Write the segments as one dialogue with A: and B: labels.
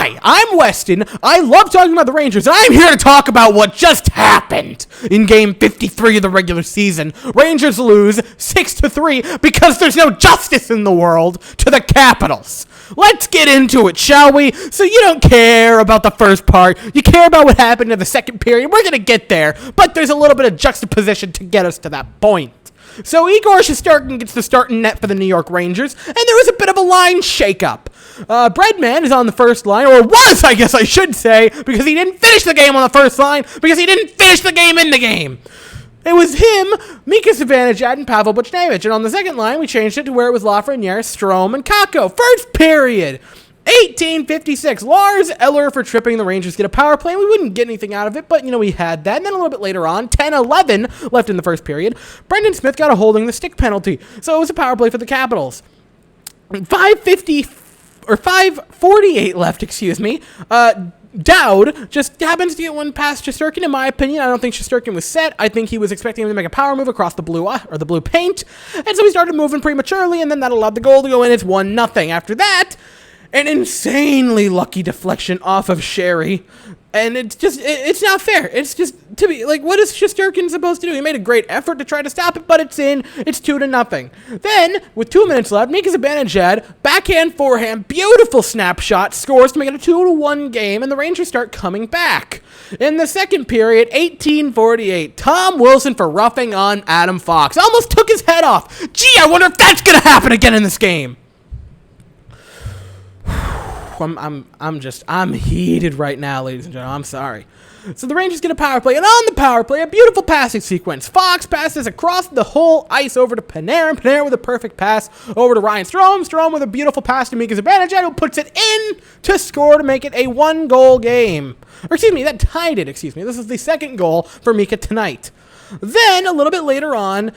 A: Hi, I'm Weston. I love talking about the Rangers, and I'm here to talk about what just happened in Game 53 of the regular season. Rangers lose 6-3 because there's no justice in the world to the Capitals. Let's get into it, shall we? So you don't care about the first part. You care about what happened in the second period. We're going to get there, but there's a little bit of juxtaposition to get us to that point. So Igor Shesterkin gets the start in net for the New York Rangers, and there was a bit of a line shakeup. Breadman is on the first line, or was, I guess I should say, because he didn't finish the game on the first line, because he didn't finish the game in the game. It was him, Mika Zibanejad, and Pavel Buchnevich, and on the second line, we changed it to where it was Lafreniere, Strome, and Kakko. First period, 18:56. Lars Eller for tripping. The Rangers get a power play. We wouldn't get anything out of it, but, we had that. And then a little bit later on, 10:11 left in the first period, Brendan Smith got a holding the stick penalty. So it was a power play for the Capitals. 5:48 left, Dowd just happens to get one past Shesterkin, in my opinion. I don't think Shesterkin was set. I think he was expecting him to make a power move across the blue paint. And so he started moving prematurely, and then that allowed the goal to go in. It's 1-0. After that, an insanely lucky deflection off of Sherry. And it's not fair. It's just, to be, what is Shesterkin supposed to do? He made a great effort to try to stop it, but it's in. It's 2-0. Then, with 2 minutes left, Mika Zibanejad, backhand, forehand, beautiful snapshot, scores to make it a 2-1 game, and the Rangers start coming back. In the second period, 18:48, Tom Wilson for roughing on Adam Fox. Almost took his head off. Gee, I wonder if that's going to happen again in this game. I'm heated right now, ladies and gentlemen. I'm sorry. So the Rangers get a power play, and on the power play, a beautiful passing sequence. Fox passes across the whole ice over to Panarin. Panarin with a perfect pass over to Ryan Strome. Strome with a beautiful pass to Mika Zibanejad, who puts it in to score to make it a 1-goal game. That tied it, This is the second goal for Mika tonight. Then, a little bit later on,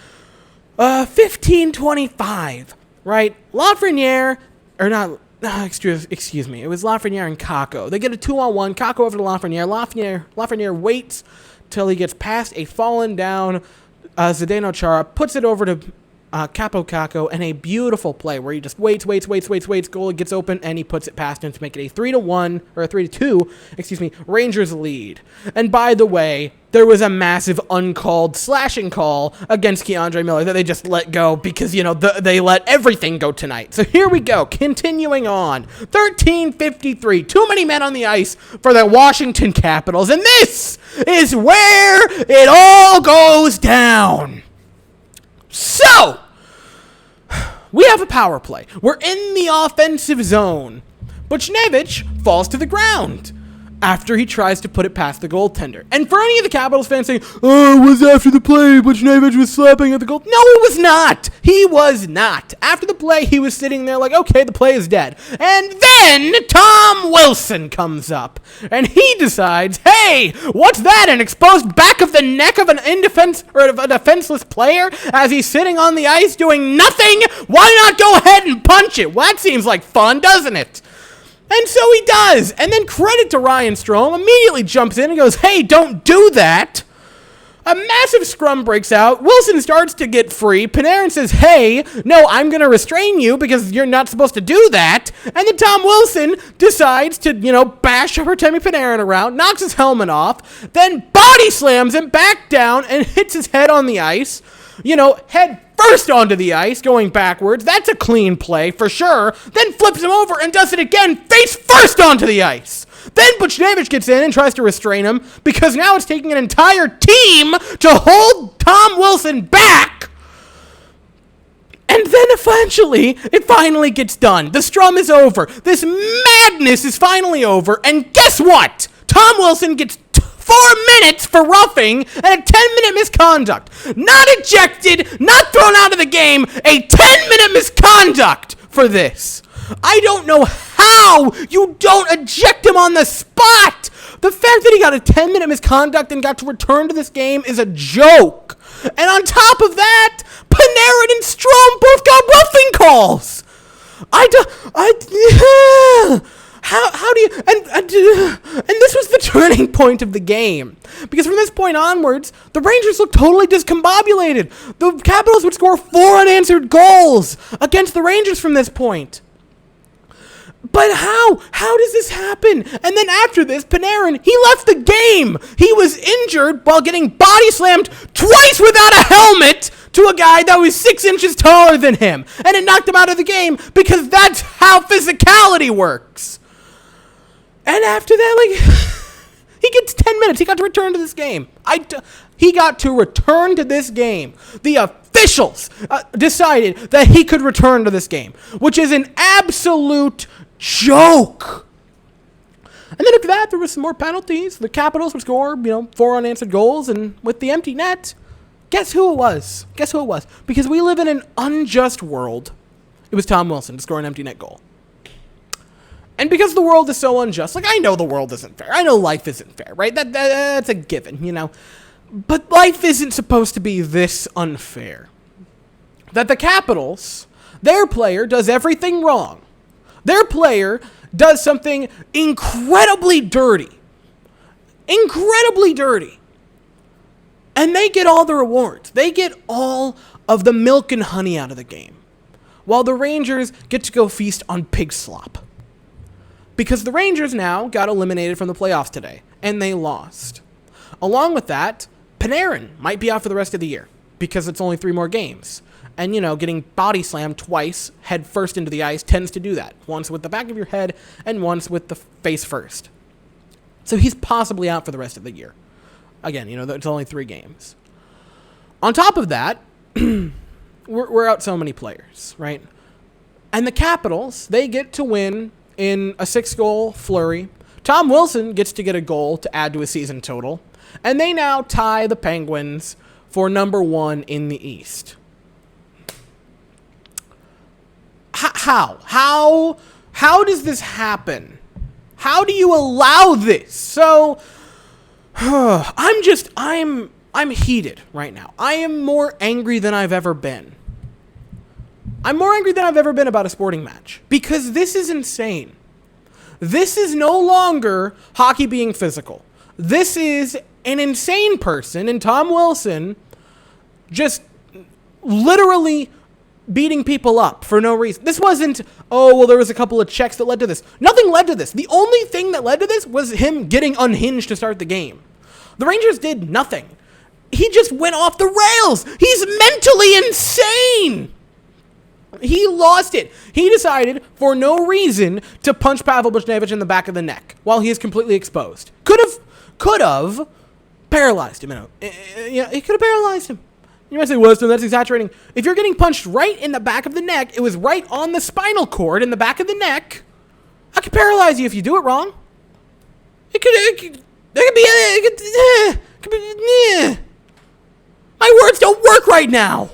A: 15:25, right? Lafreniere, or not... excuse me. It was Lafreniere and Kakko. They get a 2-on-1. Kakko over to Lafreniere. Lafreniere waits till he gets past a fallen down Zdeno Chara, puts it over to Kakko, and a beautiful play where he just waits. Goalie gets open, and he puts it past him to make it a 3-1, or a 3-2, Rangers lead. And by the way, there was a massive uncalled slashing call against Keandre Miller that they just let go because, they let everything go tonight. So here we go, continuing on. 13:53, too many men on the ice for the Washington Capitals, and this is where it all goes down. So, we have a power play. We're in the offensive zone. Buchnevich falls to the ground after he tries to put it past the goaltender. And for any of the Capitals fans saying, oh, it was after the play, Buchnevich was slapping at the goal. No, it was not. He was not. After the play, he was sitting there like, okay, the play is dead. And then Tom Wilson comes up, and he decides, hey, what's that, an exposed back of the neck of a defenseless player as he's sitting on the ice doing nothing? Why not go ahead and punch it? Well, that seems like fun, doesn't it? And so he does. And then credit to Ryan Strome, immediately jumps in and goes, hey, don't do that. A massive scrum breaks out. Wilson starts to get free. Panarin says, hey, no, I'm going to restrain you because you're not supposed to do that. And then Tom Wilson decides to, bash Artemi Panarin around, knocks his helmet off, then body slams him back down and hits his head on the ice. Head first onto the ice, going backwards. That's a clean play for sure. Then flips him over and does it again, face first onto the ice. Then Buchnevich gets in and tries to restrain him because now it's taking an entire team to hold Tom Wilson back. And then eventually, it finally gets done. The strum is over. This madness is finally over. And guess what? Tom Wilson gets 4 minutes for roughing and a 10-minute misconduct. Not ejected, not thrown out of the game, a 10-minute misconduct for this. I don't know how you don't eject him on the spot. The fact that he got a 10-minute misconduct and got to return to this game is a joke. And on top of that, Panarin and Strome both got roughing calls. How do you, and this was the turning point of the game, because from this point onwards, the Rangers looked totally discombobulated. The Capitals would score 4 unanswered goals against the Rangers from this point. But how? How does this happen? And then after this, Panarin, he left the game. He was injured while getting body slammed twice without a helmet to a guy that was 6 inches taller than him. And it knocked him out of the game because that's how physicality works. And after that, he gets 10 minutes. He got to return to this game. He got to return to this game. The officials decided that he could return to this game, which is an absolute joke. And then after that, there was some more penalties. The Capitals would score, 4 unanswered goals, and with the empty net, guess who it was? Because we live in an unjust world. It was Tom Wilson to score an empty net goal. And because the world is so unjust, I know the world isn't fair. I know life isn't fair, right? That's a given, But life isn't supposed to be this unfair. That the Capitals, their player does everything wrong. Their player does something incredibly dirty. Incredibly dirty. And they get all the rewards. They get all of the milk and honey out of the game. While the Rangers get to go feast on pig slop. Because the Rangers now got eliminated from the playoffs today, and they lost. Along with that, Panarin might be out for the rest of the year, because it's only 3 more games. And, getting body slammed twice, head first into the ice, tends to do that. Once with the back of your head, and once with the face first. So he's possibly out for the rest of the year. Again, it's only 3 games. On top of that, we're out so many players, right? And the Capitals, they get to win in a 6-goal flurry. Tom Wilson gets to get a goal to add to his season total. And they now tie the Penguins for number 1 in the East. How? How does this happen? How do you allow this? So, I'm heated right now. I am more angry than I've ever been. I'm more angry than I've ever been about a sporting match. Because this is insane. This is no longer hockey being physical. This is an insane person in Tom Wilson just literally beating people up for no reason. This wasn't, there was a couple of checks that led to this. Nothing led to this. The only thing that led to this was him getting unhinged to start the game. The Rangers did nothing. He just went off the rails. He's mentally insane. He lost it. He decided, for no reason, to punch Pavel Buchnevich in the back of the neck while he is completely exposed. Could have paralyzed him. It could have paralyzed him. You might say, Weston, that's exaggerating. If you're getting punched right in the back of the neck, it was right on the spinal cord in the back of the neck, I could paralyze you if you do it wrong. My words don't work right now.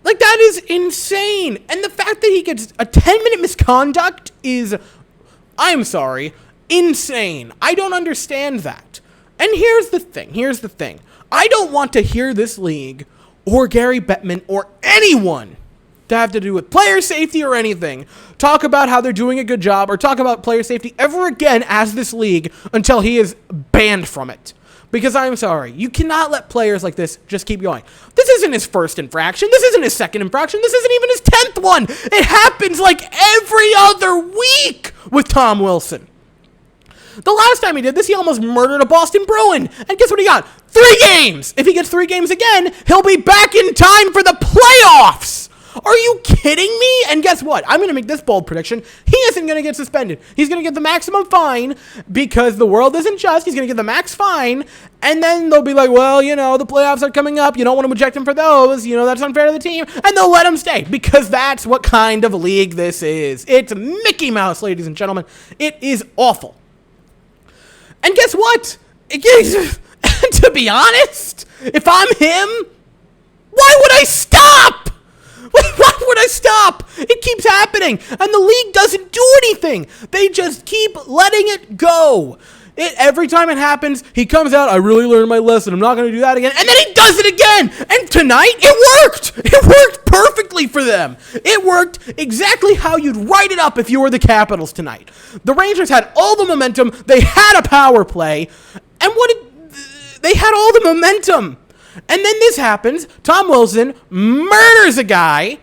A: That is insane. And the fact that he gets a 10-minute misconduct is, I'm sorry, insane. I don't understand that. And here's the thing. I don't want to hear this league or Gary Bettman or anyone to have to do with player safety or anything talk about how they're doing a good job or talk about player safety ever again as this league until he is banned from it. Because I'm sorry, you cannot let players like this just keep going. This isn't his first infraction. This isn't his second infraction. This isn't even his 10th one. It happens every other week with Tom Wilson. The last time he did this, he almost murdered a Boston Bruin. And guess what he got? 3 games. If he gets 3 games again, he'll be back in time for the playoffs. Are you kidding me? And guess what? I'm going to make this bold prediction. He isn't going to get suspended. He's going to get the maximum fine because the world isn't just. He's going to get the max fine. And then they'll be like, well, the playoffs are coming up. You don't want to eject him for those. That's unfair to the team. And they'll let him stay because that's what kind of league this is. It's Mickey Mouse, ladies and gentlemen. It is awful. And guess what? To be honest, if I'm him, why would I stop? Why would I stop? It keeps happening, and the league doesn't do anything. They just keep letting it go. Every time it happens, he comes out, I really learned my lesson. I'm not going to do that again. And then he does it again. And tonight, it worked. It worked perfectly for them. It worked exactly how you'd write it up if you were the Capitals tonight. The Rangers had all the momentum. They had a power play. And they had all the momentum. And then this happens. Tom Wilson murders a guy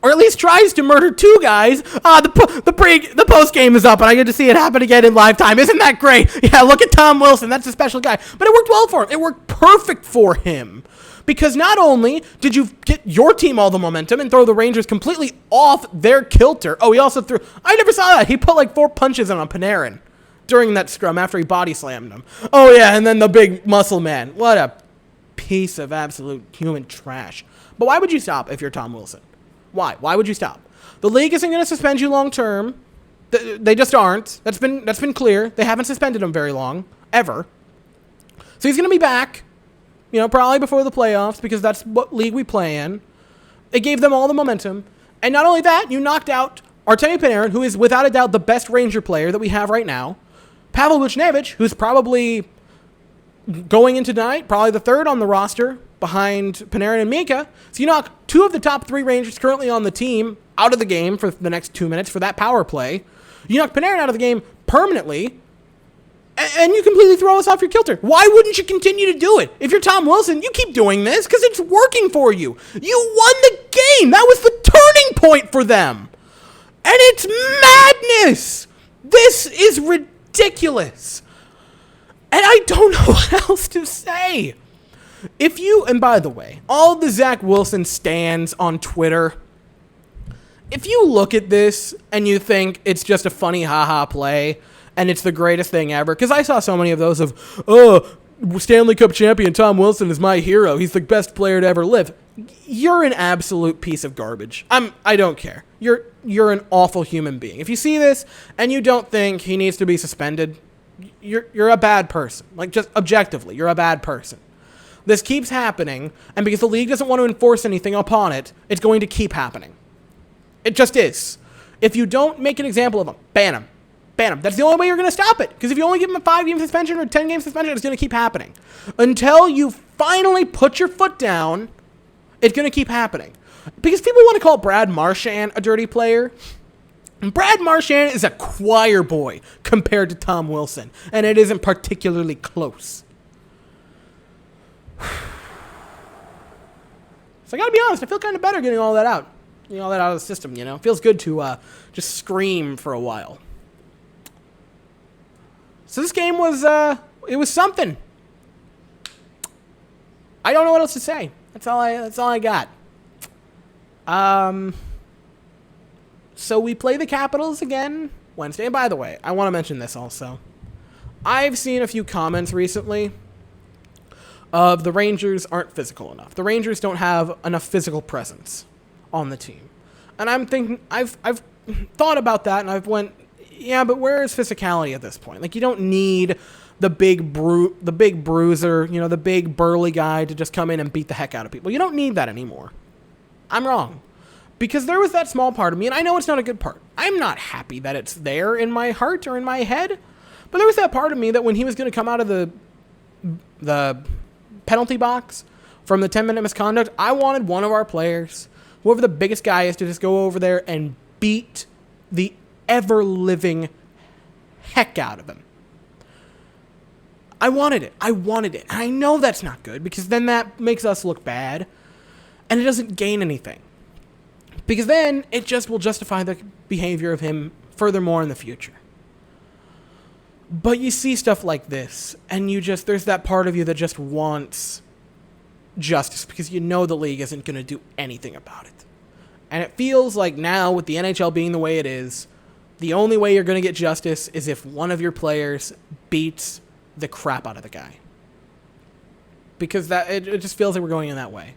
A: or at least tries to murder 2 guys. The post game is up, and I get to see it happen again in live time. Isn't that great? Yeah, look at Tom Wilson. That's a special guy. But it worked well for him. It worked perfect for him. Because not only did you get your team all the momentum and throw the Rangers completely off their kilter. Oh, he also threw... I never saw that. He put like 4 punches on Panarin during that scrum after he body slammed him. Oh, yeah, and then the big muscle man. What a piece of absolute human trash. But why would you stop if you're Tom Wilson? Why? Why would you stop? The league isn't going to suspend you long term. They just aren't. That's been clear. They haven't suspended him very long, ever. So he's going to be back. Probably before the playoffs, because that's what league we play in. It gave them all the momentum. And not only that, you knocked out Artemi Panarin, who is without a doubt the best Ranger player that we have right now. Pavel Buchnevich, who's probably going into tonight, probably the 3rd on the roster behind Panarin and Mika. So you knock 2 of the top 3 Rangers currently on the team out of the game for the next 2 minutes for that power play. You knock Panarin out of the game permanently. And you completely throw us off your kilter. Why wouldn't you continue to do it? If you're Tom Wilson, you keep doing this because it's working for you. You won the game. That was the turning point for them. And it's madness. This is ridiculous. And I don't know what else to say. And by the way, all the Zach Wilson stans on Twitter, if you look at this and you think it's just a funny haha play, and it's the greatest thing ever. Because I saw so many of those of, Stanley Cup champion Tom Wilson is my hero. He's the best player to ever live. You're an absolute piece of garbage. I don't care. You're an awful human being. If you see this and you don't think he needs to be suspended, you're a bad person. Like, just objectively, you're a bad person. This keeps happening, and because the league doesn't want to enforce anything upon it, it's going to keep happening. It just is. If you don't make an example of him, ban him. Ban him. That's the only way you're going to stop it. Because if you only give him a 5-game suspension or a 10-game suspension, it's going to keep happening. Until you finally put your foot down, it's going to keep happening. Because people want to call Brad Marchand a dirty player. And Brad Marchand is a choir boy compared to Tom Wilson. And it isn't particularly close. So I got to be honest, I feel kind of better getting all that out. Getting all that out of the system, It feels good to just scream for a while. So this game was, it was something. I don't know what else to say. That's all I got. So we play the Capitals again Wednesday. And by the way, I want to mention this also. I've seen a few comments recently of the Rangers aren't physical enough. The Rangers don't have enough physical presence on the team. And I'm thinking, I've thought about that, and I've went, yeah, but where is physicality at this point? Like, you don't need the big bruiser, the big burly guy to just come in and beat the heck out of people. You don't need that anymore. I'm wrong. Because there was that small part of me, and I know it's not a good part. I'm not happy that it's there in my heart or in my head. But there was that part of me that when he was going to come out of the penalty box from the 10-minute misconduct, I wanted one of our players, whoever the biggest guy is, to just go over there and beat the ever-living heck out of him. I wanted it. And I know that's not good, because then that makes us look bad, and it doesn't gain anything. Because then it just will justify the behavior of him furthermore in the future. But you see stuff like this, and there's that part of you that just wants justice, because you know the league isn't going to do anything about it. And it feels like now, with the NHL being the way it is, the only way you're going to get justice is if one of your players beats the crap out of the guy. Because it just feels like we're going in that way.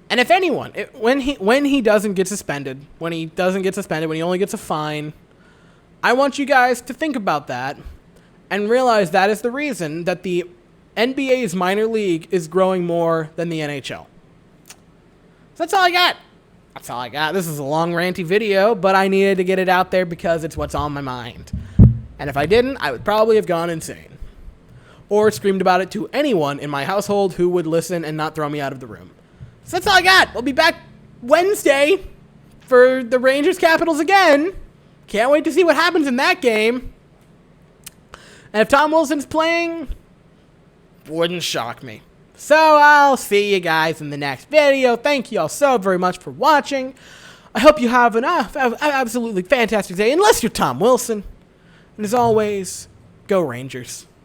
A: And if anyone, when he doesn't get suspended, when he only gets a fine, I want you guys to think about that and realize that is the reason that the NBA's minor league is growing more than the NHL. So that's all I got. This is a long, ranty video, but I needed to get it out there because it's what's on my mind. And if I didn't, I would probably have gone insane. Or screamed about it to anyone in my household who would listen and not throw me out of the room. So that's all I got. We'll be back Wednesday for the Rangers Capitals again. Can't wait to see what happens in that game. And if Tom Wilson's playing, wouldn't shock me. So I'll see you guys in the next video. Thank you all so very much for watching. I hope you have an absolutely fantastic day, unless you're Tom Wilson. And as always, go Rangers.